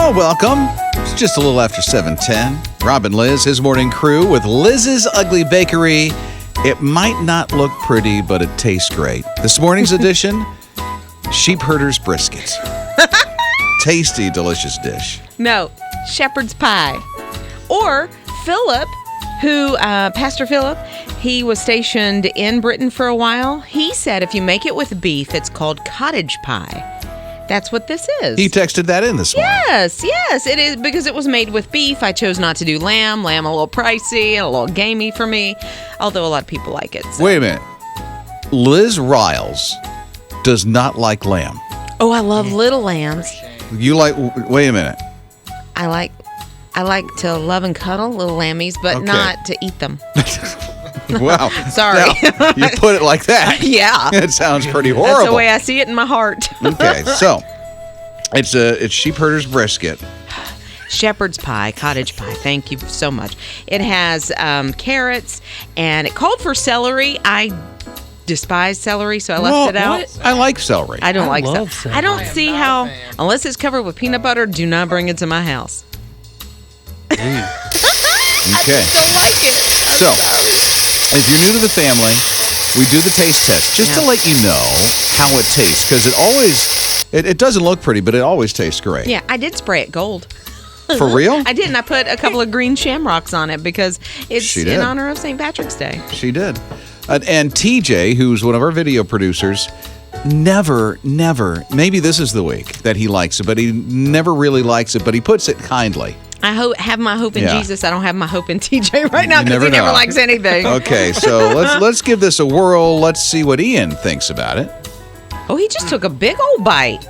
Well, welcome. It's just a little after 7:10. Rob and Liz, his morning crew with Lizz's Ugly Bakery. It might not look pretty, but it tastes great. This morning's edition, sheep herder's brisket. Tasty, delicious dish. No, shepherd's pie. Or Philip, who, Pastor Philip, he was stationed in Britain for a while. He said if you make it with beef, it's called cottage pie. That's what this is. He texted that in this morning. Yes, it is because it was made with beef. I chose not to do lamb. Lamb a little pricey and a little gamey for me, although a lot of people like it. So. Wait a minute. Liz Riles does not like lamb. Oh, I love little lambs. You like, wait a minute. I like to love and cuddle little lammies, but not to eat them. Wow. Sorry. Now, you put it like that. Yeah. It sounds pretty horrible. That's the way I see it in my heart. Okay, so it's sheep herder's brisket. Shepherd's pie, cottage pie. Thank you so much. It has carrots, and it called for celery. I despise celery, so I left it out. What? I like celery. I don't like love celery. I don't see how, unless it's covered with peanut butter, do not bring it to my house. Okay. I just don't like it. So, if you're new to the family, we do the taste test just to let you know how it tastes, because it doesn't look pretty, but it always tastes great. Yeah, I did spray it gold. For real? I did, and I put a couple of green shamrocks on it because it's She did. in honor of St. Patrick's Day. She did. And TJ, who's one of our video producers, never, maybe this is the week that he likes it, but he never really likes it, but he puts it kindly. I have my hope in Jesus. I don't have my hope in TJ right now because he never likes anything. Okay, so let's give this a whirl. Let's see what Ian thinks about it. Oh, he just took a big old bite.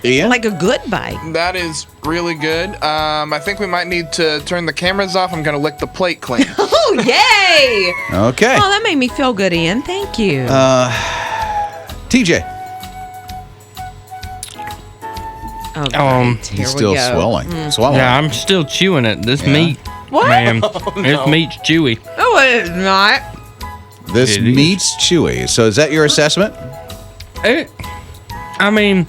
Ian? Like a good bite. That is really good. I think we might need to turn the cameras off. I'm going to lick the plate clean. Oh, yay! Okay. Oh, that made me feel good, Ian. Thank you. TJ. Oh, great. Here He's still we go. swelling. Swallowing. Yeah, I'm still chewing it. This meat, What? man, this meat's chewy. Oh, it's not. This It is. meat's chewy. So is that your assessment? I mean,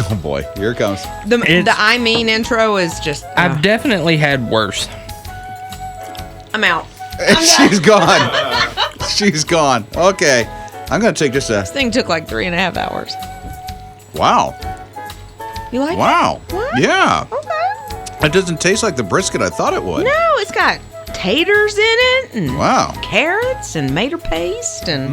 Oh boy, here it comes. The I mean intro is just. I've definitely had worse. I'm out. She's gone. She's gone. Okay. I'm going to take just a... This thing took like 3.5 hours. Wow. You like Wow. it? What? Yeah. Okay. It doesn't taste like the brisket I thought it would. No, it's got taters in it and Wow. carrots and mater paste and.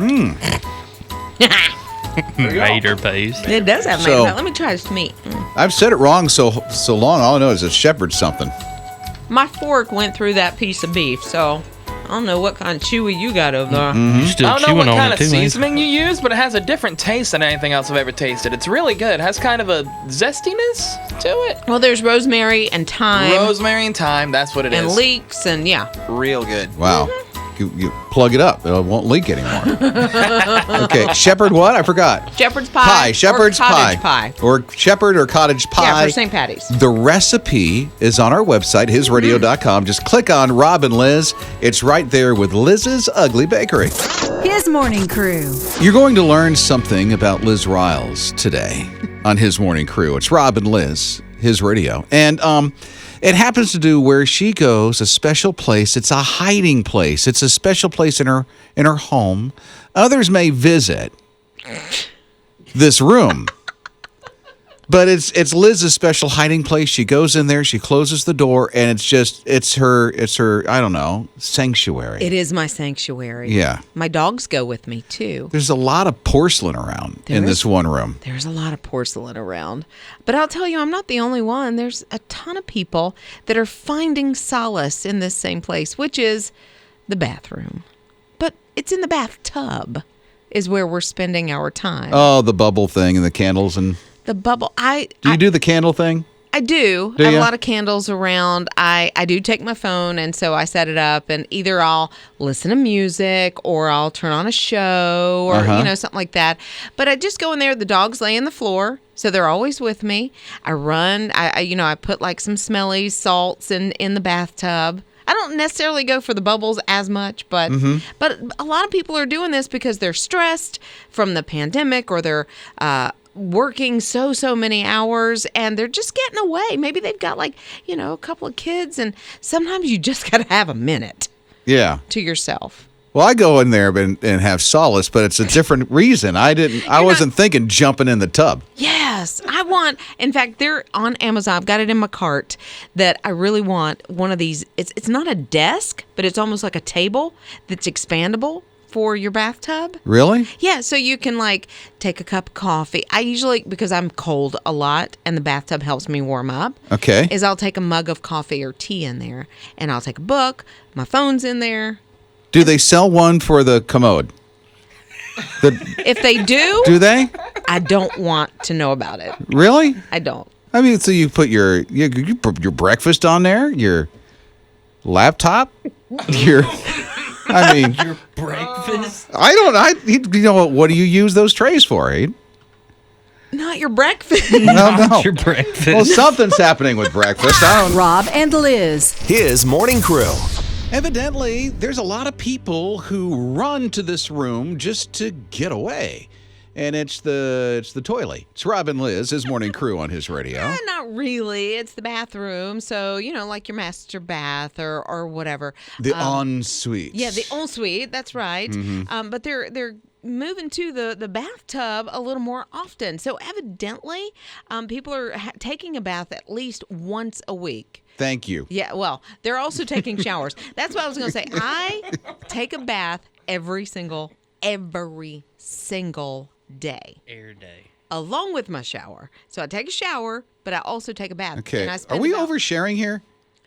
Mater paste. It does have So- mater paste. Let me try this meat. I've said it wrong so long. All I know is it's shepherd something. My fork went through that piece of beef, so I don't know what kind of chewy you got over there. You're still I don't know chewing what on kind it of too, ain't you? seasoning you use, but it has a different taste than anything else I've ever tasted. It's really good. It has kind of a zestiness to it. Well, there's rosemary and thyme Rosemary and thyme, that's what it and is. leeks and yeah. Real good. Wow. You plug it up. It won't leak anymore. Okay. Shepherd what? I forgot. Shepherd's pie. Shepherd's or cottage pie. Or shepherd or cottage pie. Yeah, for St. Patty's. The recipe is on our website, hisradio.com. Just click on Rob and Liz. It's right there with Liz's Ugly Bakery. His Morning Crew. You're going to learn something about Liz Riles today on His Morning Crew. It's Rob and Liz, His Radio. And it happens to do where she goes, a special place. It's a hiding place. It's a special place in her home. Others may visit this room. But it's Liz's special hiding place. She goes in there, she closes the door, and it's her I don't know, sanctuary. It is my sanctuary. Yeah. My dogs go with me too. There's a lot of porcelain around in this one room. There's a lot of porcelain around. But I'll tell you, I'm not the only one. There's a ton of people that are finding solace in this same place, which is the bathroom. But it's in the bathtub is where we're spending our time. Oh, the bubble thing and the candles and... The bubble. Do you do the candle thing? I do. I have a lot of candles around. I do take my phone, and so I set it up, and either I'll listen to music or I'll turn on a show or, something like that. But I just go in there. The dogs lay on the floor, so they're always with me. I run. I put like some smelly salts in the bathtub. I don't necessarily go for the bubbles as much, but a lot of people are doing this because they're stressed from the pandemic or they're working so many hours, and they're just getting away. Maybe they've got a couple of kids, and sometimes you just got to have a minute to yourself. Well, I go in there and have solace, but it's a different reason. I wasn't thinking jumping in the tub. Yes, in fact, they're on Amazon. I've got it in my cart that I really want one of these. It's not a desk, but it's almost like a table that's expandable for your bathtub. Really? Yeah, so you can take a cup of coffee. I usually, because I'm cold a lot and the bathtub helps me warm up. Okay. Is I'll take a mug of coffee or tea in there, and I'll take a book. My phone's in there. Do they sell one for the commode? If they do they? I don't want to know about it. Really? I don't. I mean, so you put your breakfast on there, your laptop, your breakfast. What do you use those trays for? Eh? Not your breakfast. No. Your breakfast. Well, something's happening with breakfast. Rob and Liz. His morning crew. Evidently, there's a lot of people who run to this room just to get away. And it's the toilet. It's Rob and Liz, his morning crew on his radio. Not really. It's the bathroom. So, like your master bath or whatever. The ensuite. Yeah, the ensuite. That's right. Mm-hmm. But they're moving to the bathtub a little more often. So evidently, people are taking a bath at least once a week. Thank you. Yeah, well, they're also taking showers. That's what I was going to say. I take a bath every single day. Air day. Along with my shower. So I take a shower, but I also take a bath. Okay. And I Are we oversharing here?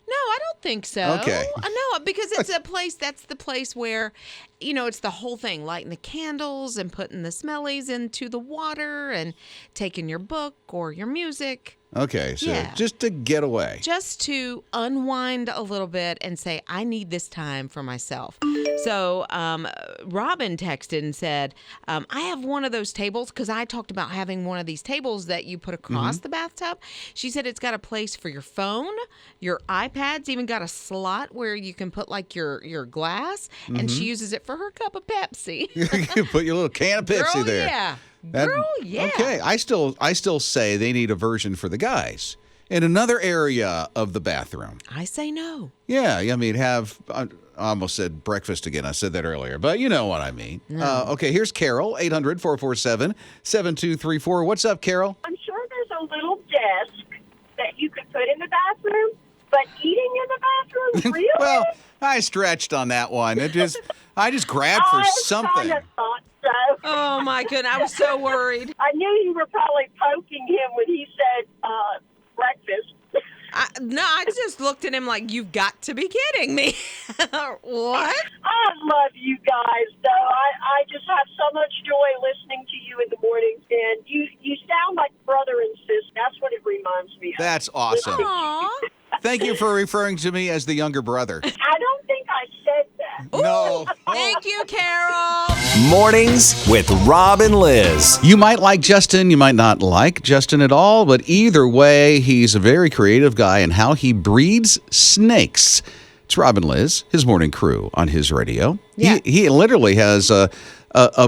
No, I don't think so. Okay. No, because it's a place, that's the place where, it's the whole thing, lighting the candles and putting the smellies into the water and taking your book or your music. Okay, so just to get away. Just to unwind a little bit and say, I need this time for myself. So Robin texted and said, I have one of those tables, because I talked about having one of these tables that you put across the bathtub. She said it's got a place for your phone, your iPads, even got a slot where you can put your glass, and she uses it for her cup of Pepsi. You put your little can of Pepsi Girl, there. Yeah. Okay, I still say they need a version for the guys in another area of the bathroom. I say no. Yeah, I mean, I almost said breakfast again. I said that earlier, but you know what I mean. No. Okay, here's Carol, 800-447-7234. What's up, Carol? I'm sure there's a little desk that you could put in the bathroom, but eating in the bathroom, really? Well, I stretched on that one. I just grabbed for something. I kind of thought so. Oh, my goodness. I was so worried. I knew you were probably poking him when he said breakfast. I just looked at him like, you've got to be kidding me. What? I love you guys, though. I just have so much joy listening to you in the morning, and you sound like brother and sister. That's what it reminds me of. That's awesome. Aw. Thank you for referring to me as the younger brother. I don't think I said that. No. Thank you, Carol. Mornings with Rob and Liz. You might like Justin, you might not like Justin at all, but either way, he's a very creative guy in how he breeds snakes. It's Rob and Liz, his morning crew on his radio. Yeah. He literally has a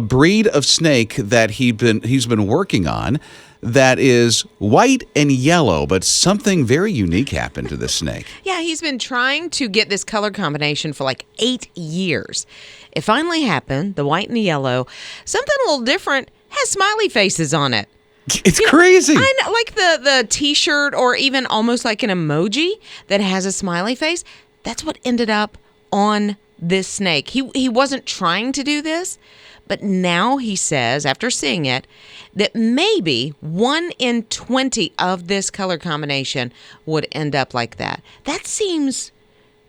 breed of snake that he's been working on that is white and yellow, but something very unique happened to the snake. Yeah, he's been trying to get this color combination for 8 years. It finally happened, the white and the yellow. Something a little different, has smiley faces on it. It's crazy. I know, like the T-shirt or even almost like an emoji that has a smiley face. That's what ended up on this snake. He wasn't trying to do this, but now he says, after seeing it, that maybe 1 in 20 of this color combination would end up like that. That seems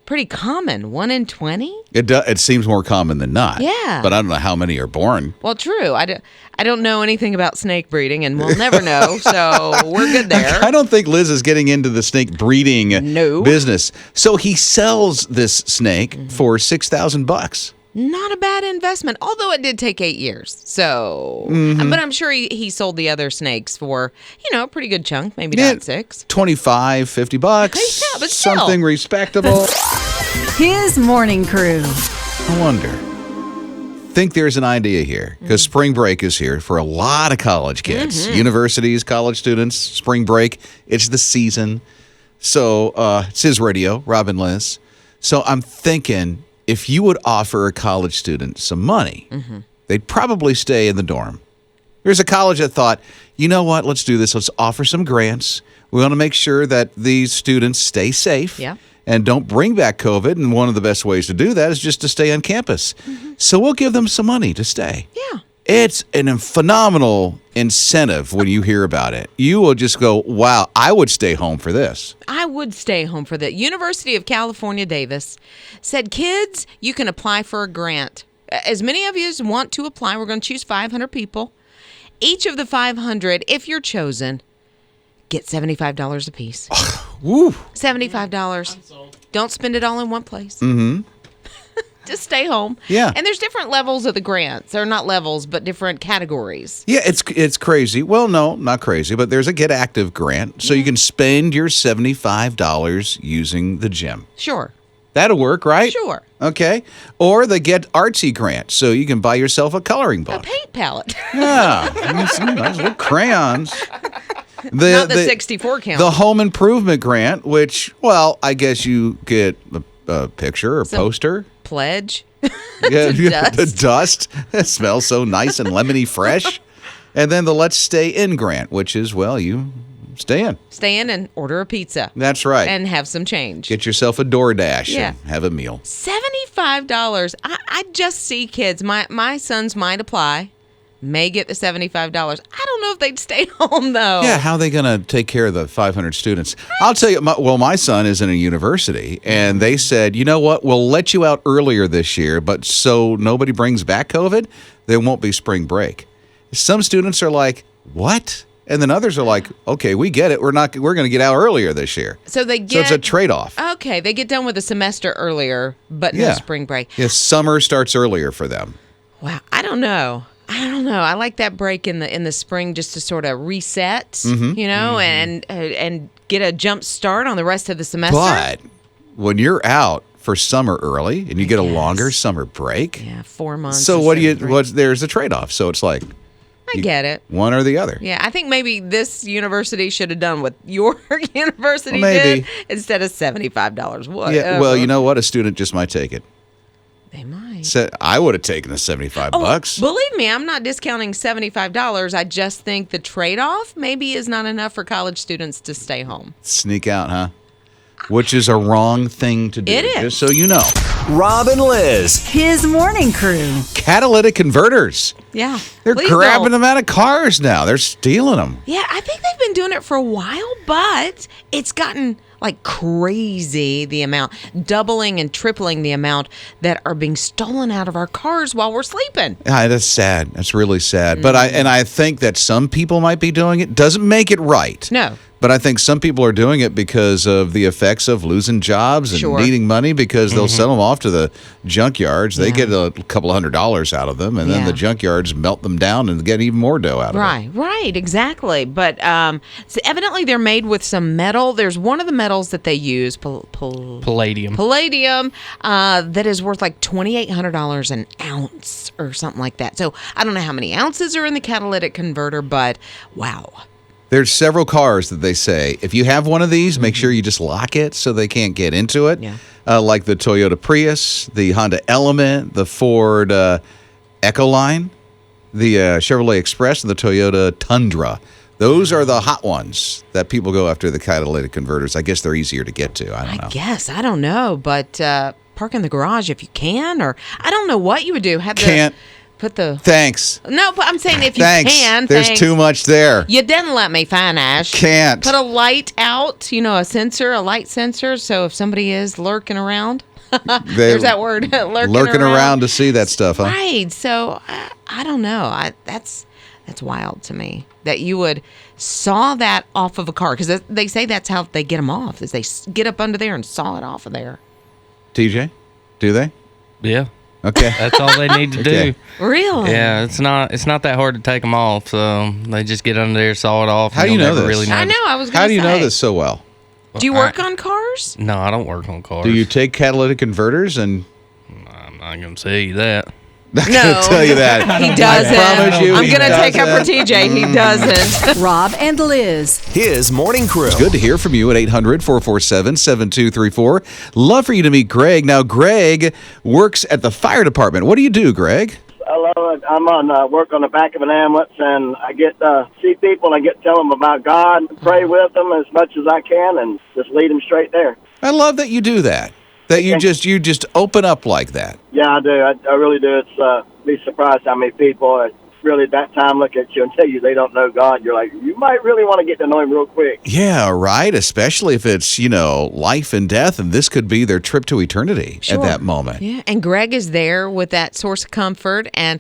pretty common. 1 in 20? It seems more common than not. Yeah. But I don't know how many are born. Well, true. I don't know anything about snake breeding, and we'll never know, so we're good there. I don't think Liz is getting into the snake breeding business. So he sells this snake for $6,000. Not a bad investment, although it did take 8 years. So, but I'm sure he sold the other snakes for, a pretty good chunk, maybe not 6. $25, $50. Yeah, but still. Something respectable. His morning crew. I wonder. think there's an idea here because spring break is here for a lot of college kids, universities, college students. Spring break, it's the season. So it's his radio, Rob and Liz. So I'm thinking if you would offer a college student some money, they'd probably stay in the dorm. There's a college that thought, you know what, let's do this. Let's offer some grants. We want to make sure that these students stay safe and don't bring back COVID. And one of the best ways to do that is just to stay on campus. So we'll give them some money to stay. Yeah. It's a phenomenal incentive when you hear about it. You will just go, wow, I would stay home for this. I would stay home for that. University of California, Davis said, kids, you can apply for a grant. As many of you as want to apply, we're going to choose 500 people. Each of the 500, if you're chosen, get $75 a piece. Woo. $75. Don't spend it all in one place. Just stay home. Yeah. And there's different levels of the grants. Or not levels, but different categories. Yeah, it's crazy. Well, no, not crazy, but there's a Get Active grant. So you can spend your $75 using the gym. Sure. That'll work, right? Sure. Okay. Or the Get Artsy grant. So you can buy yourself a coloring book. A paint palette. Yeah. Some nice little crayons. Not the 64 count. The home improvement grant, which, well, I guess you get a picture or poster. Pledge. Yeah, dust. The dust. It smells so nice and lemony fresh. And then the Let's Stay In grant, which is, well, you stay in. Stay in and order a pizza. That's right. And have some change. Get yourself a DoorDash Yeah. and have a meal. $75. I just see kids. My sons might apply. May get the $75. I don't know if they'd stay home, though. Yeah, how are they going to take care of the 500 students? I'll tell you, my son is in a university, and they said, you know what, we'll let you out earlier this year, but so nobody brings back COVID, there won't be spring break. Some students are like, what? And then others are like, okay, we get it. We're going to get out earlier this year. So it's a trade-off. Okay, they get done with the semester earlier, but no spring break. Yeah, summer starts earlier for them. Wow, I don't know. I like that break in the spring just to sort of reset, and get a jump start on the rest of the semester. But when you're out for summer early and you get a longer summer break, 4 months. So there's a trade-off. So it's like I get it. One or the other. Yeah, I think maybe this university should have done what your university maybe. did instead of $75. What? Yeah, well, you know what? A student just might take it. They might. So I would have taken the $75. Believe me, I'm not discounting $75. I just think the trade-off maybe is not enough for college students to stay home. Sneak out, huh? Which is a wrong thing to do. It is. Just so you know. Rob and Liz. His morning crew. Catalytic Converters. Yeah. They're grabbing them out of cars now. They're stealing them. Yeah, I think they've been doing it for a while, but it's gotten like crazy, the amount, doubling and tripling the amount that are being stolen out of our cars while we're sleeping. Yeah, that's sad. That's really sad. But I think that some people might be doing it. Doesn't make it right. No. But I think some people are doing it because of the effects of losing jobs and needing money because they'll sell them off to the junkyards. They get a couple $100 out of them, and then the junkyards melt them down and get even more dough out of them. Right, exactly. But so evidently they're made with some metal. There's one of the metals that they use, Palladium. Palladium, that is worth like $2,800 an ounce or something like that. So I don't know how many ounces are in the catalytic converter, but wow. There's several cars that they say, if you have one of these, make sure you just lock it so they can't get into it. Yeah. Like the Toyota Prius, the Honda Element, the Ford Ecoline, the Chevrolet Express, and the Toyota Tundra. Those are the hot ones that people go after the catalytic converters. I guess they're easier to get to. I don't know. I don't know, but park in the garage if you can, or I don't know what you would do. Put the... Thanks. No, but I'm saying if you can. There's too much there. You didn't let me, fine, Ash. Can't. Put a light out, a light sensor, so if somebody is lurking around, there's that word, lurking around to see that stuff, huh? Right. So, I don't know. That's wild to me that you would saw that off of a car, because they say that's how they get them off, is they get up under there and saw it off of there. TJ, do they? Yeah. Okay. That's all they need to do. Really? Yeah, it's not that hard to take them off. So they just get under there, saw it off. How do you know this? Really I know. I was going to say. How do you know this so well? Do you work on cars? No, I don't work on cars. Do you take catalytic converters and? I'm not going to say that. Not No. going to tell you that. He doesn't. I promise you I'm he going to take up for doesn't. TJ. He doesn't. Rob and Liz. His morning crew. Good to hear from you at 800-447-7234. Love for you to meet Greg. Now, Greg works at the fire department. What do you do, Greg? Hello, I'm on work on the back of an ambulance, and I get to see people, and I get to tell them about God, pray with them as much as I can, and just lead them straight there. I love that you do that. That you just open up like that. Yeah, I do. I really do. It's be surprised how many people at really that time look at you and tell you they don't know God. You're like, you might really want to get to know Him real quick. Yeah, right. Especially if it's, life and death, and this could be their trip to eternity at that moment. Yeah, and Greg is there with that source of comfort and,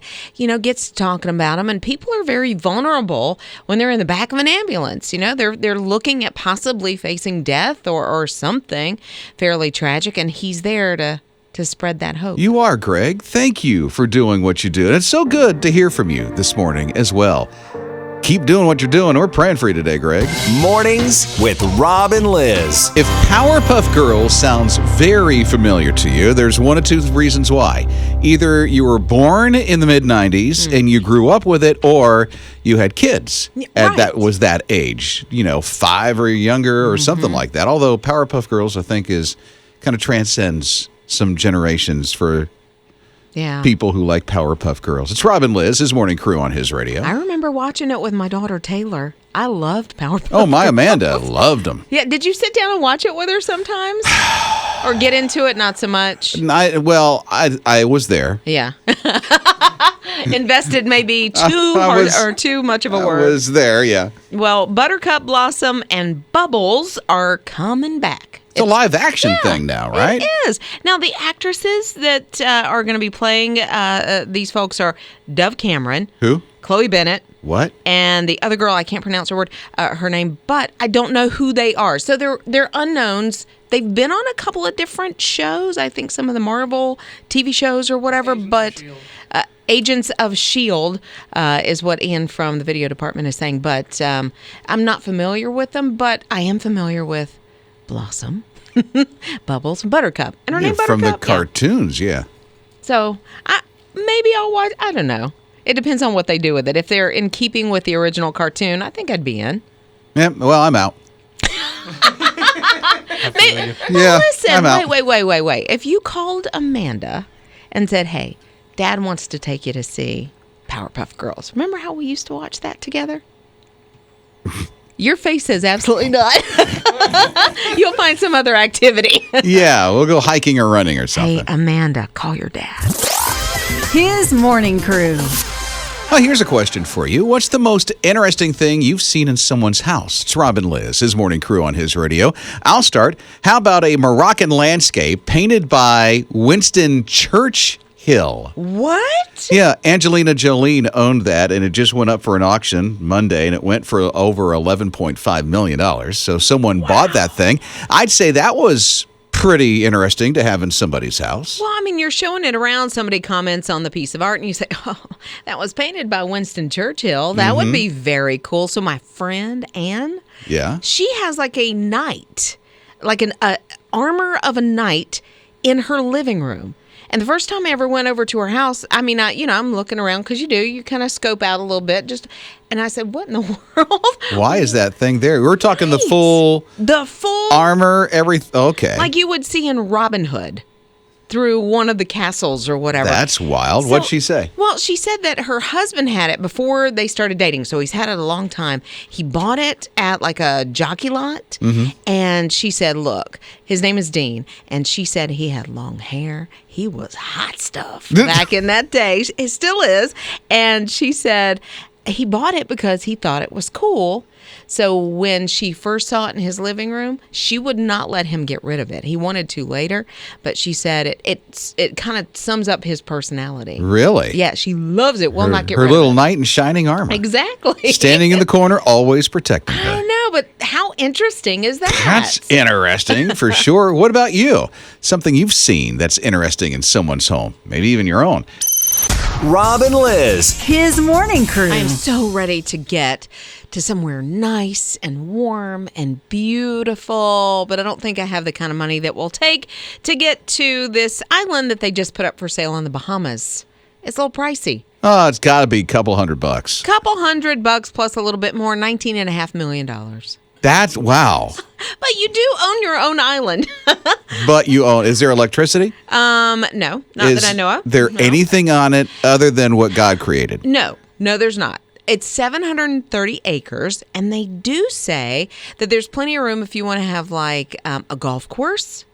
gets to talking about them. And people are very vulnerable when they're in the back of an ambulance. They're looking at possibly facing death or something fairly tragic, and he's there to spread that hope. You are, Greg. Thank you for doing what you do. And it's so good to hear from you this morning as well. Keep doing what you're doing. We're praying for you today, Greg. Mornings with Rob and Liz. If Powerpuff Girls sounds very familiar to you, there's one of two reasons why. Either you were born in the mid-90s and you grew up with it, or you had kids that was that age, 5 or younger or something like that. Although Powerpuff Girls, I think, is kind of transcends some generations for people who like Powerpuff Girls. It's Rob and Liz, his morning crew on his radio. I remember watching it with my daughter Taylor. I loved Powerpuff. Oh, my Amanda loved them. Yeah, did you sit down and watch it with her sometimes? Or get into it not so much? I was there. Yeah. Invested may be too much of a word. I was there, yeah. Well, Buttercup, Blossom, and Bubbles are coming back. It's a live action thing now, right? It is. Now, the actresses that are going to be playing these folks are Dove Cameron. Who? Chloe Bennett. What? And the other girl, I can't pronounce her name, but I don't know who they are. So they're unknowns. They've been on a couple of different shows. I think some of the Marvel TV shows or whatever, Agents of S.H.I.E.L.D. Is what Ian from the video department is saying. But I'm not familiar with them, but I am familiar with Blossom, Bubbles, and Buttercup. And her name Buttercup. From the cartoons, yeah. So maybe I'll watch. I don't know. It depends on what they do with it. If they're in keeping with the original cartoon, I think I'd be in. Yeah, well, I'm out. Listen, I'm out. Wait. If you called Amanda and said, hey, Dad wants to take you to see Powerpuff Girls. Remember how we used to watch that together? Your face says absolutely not. You'll find some other activity. Yeah, we'll go hiking or running or something. Hey, Amanda, call your dad. His morning crew. Well, here's a question for you. What's the most interesting thing you've seen in someone's house? It's Rob and Liz, his morning crew on his radio. I'll start. How about a Moroccan landscape painted by Winston Churchill? What? Yeah, Angelina Jolie owned that, and it just went up for an auction Monday, and it went for over $11.5 million. So someone bought that thing. I'd say that was pretty interesting to have in somebody's house. Well, I mean, you're showing it around. Somebody comments on the piece of art, and you say, oh, that was painted by Winston Churchill. That would be very cool. So my friend, Anne, she has like a knight, like an armor of a knight in her living room. And the first time I ever went over to her house, I mean, I'm looking around because you kind of scope out a little bit. And I said, what in the world? Why is that thing there? We're talking the full armor, everything. Okay. Like you would see in Robin Hood through one of the castles or whatever. That's wild. What'd she say? Well, she said that her husband had it before they started dating. So he's had it a long time. He bought it at like a jockey lot. And she said, look, his name is Dean. And she said he had long hair. He was hot stuff back in that day. It still is. And she said he bought it because he thought it was cool. So when she first saw it in his living room, she would not let him get rid of it. He wanted to later, but she said it kind of sums up his personality. Really? Yeah, she loves it. Will not get rid of it. Her little knight in shining armor. Exactly. Standing in the corner, always protecting her. I don't know, but how interesting is that? That's interesting, for sure. What about you? Something you've seen that's interesting in someone's home, maybe even your own. Rob and Liz. His morning crew. I am so ready to get to somewhere nice and warm and beautiful, but I don't think I have the kind of money that will take to get to this island that they just put up for sale on the Bahamas. It's a little pricey. Oh, it's got to be a couple $100. Couple $100 plus a little bit more, $19.5 million. That's wow. But you do own your own island. But you own. Is there electricity? No, not that I know of. There anything on it other than what God created? No, there's not. It's 730 acres, and they do say that there's plenty of room if you want to have like a golf course.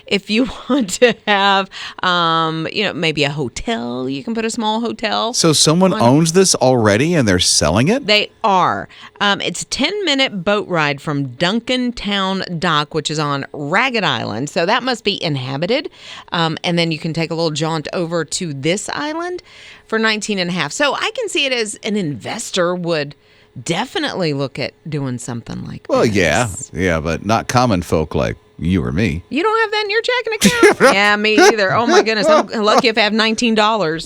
If you want to have, maybe a hotel, you can put a small hotel. So someone owns this already and they're selling it? They are. It's a 10-minute boat ride from Duncantown Dock, which is on Ragged Island. So that must be inhabited. And then you can take a little jaunt over to this island for $19.5. So I can see it as an investor would definitely look at doing something like Well, this. yeah, but not common folk like you or me. You don't have that in your checking account? Yeah, me either. Oh, my goodness. I'm lucky if I have $19.